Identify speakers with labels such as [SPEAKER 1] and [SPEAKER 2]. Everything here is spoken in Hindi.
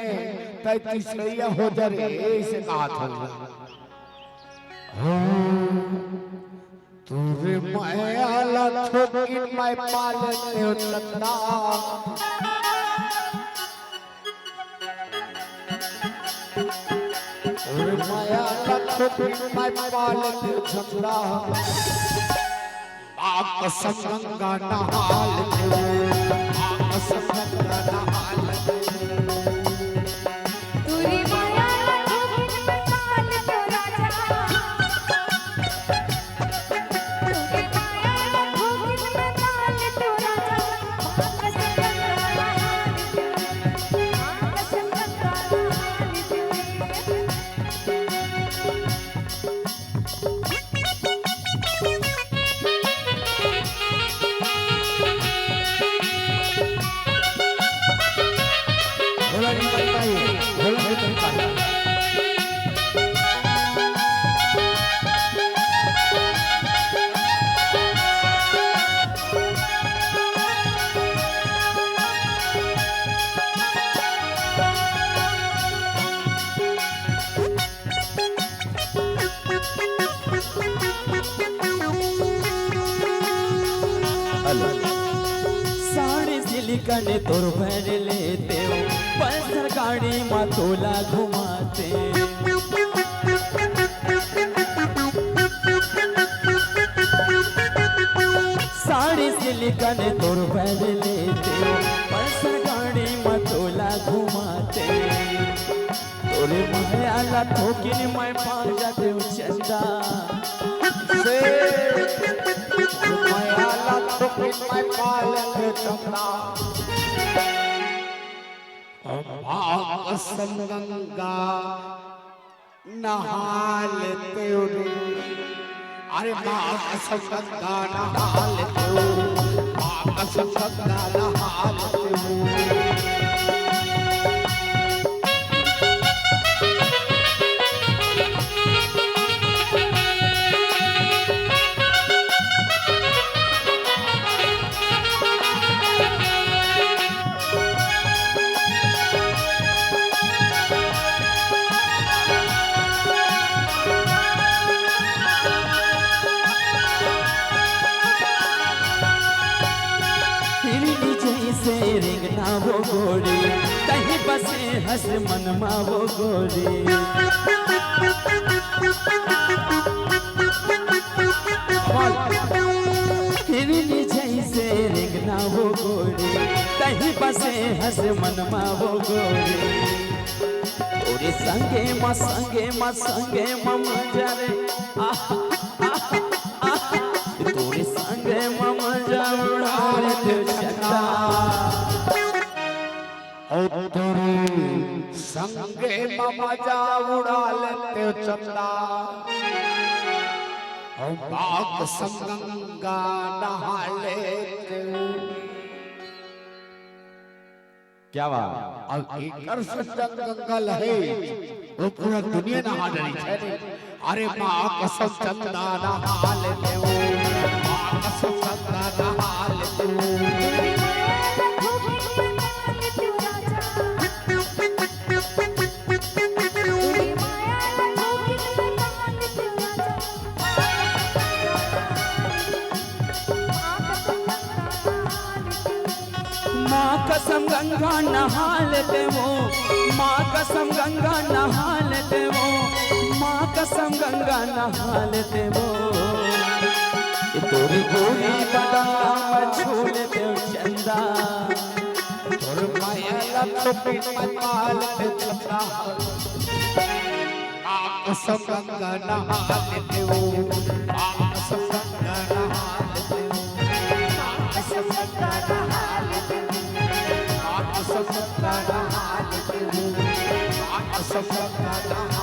[SPEAKER 1] में तय तीसरिया हो जरे ऐसे कहा था तुरे माया ला ठोकिन मैं पालते हो चंदा तुरे माया ला ठोकिन मैं पालते हो चंदा आप संगंगा नहाल दे आप संगंगा नहाल दे
[SPEAKER 2] तुरी माया ठोकिन में पाल तो राजा तुरी माया ठोकिन में पाल तो राजा संगंगा नहाल दे
[SPEAKER 3] साड़ी सिलिकन तोर भर लेते हो पल्सर गाड़ी में तोला घुमाते साड़ी सिलिकन तोर भर लेते हो पल्सर गाड़ी में तोला घुमाते तोरे माया ला ठोकिन मैं पाल जाते हूँ चंदा
[SPEAKER 1] से माया ला ठोकिन मैं पालते हो चंदा आप संगंगा नहालते हो अरे माँ संगंगा नहालते हो माँ संगंगा नहालते हो
[SPEAKER 3] से रिंगना वो गोरी कहीं बसे हंस मनमा वो गोरी हिरनी जैसे रिंगना वो गोरी कहीं बसे हंस मनमा वो गोरी तोरे संगे म मजा रे तोरे संगे म मजा उड़ाले चंदा
[SPEAKER 1] और तेरे संगे मजा उड़ा लेते हो चंदा और बाग संगंगा नहा लेते हो क्या बात अब एकर संगंगा लहे वो पूरा दुनिया नहा रही है अरे माँ कसम चंदा नहा लेते हो माँ कसम चंदा नहा लेते हो
[SPEAKER 3] माँ कसम गंगा नहा लेते हो माँ कसम गंगा नहा लेते हो माँ कसम गंगा नहा लेते हो तोरी गोरी बादाम छू लेते हो चंदा
[SPEAKER 1] तोर माया लपटी पाल पे चंदा माँ कसम गंगा नहा लेते हो माँ कसम गंगा नहा लेते हो माँ कसम गंगा नहा लेते हो माँ कसम गंगा नहा लेते हो माँ कसम गंगा नहा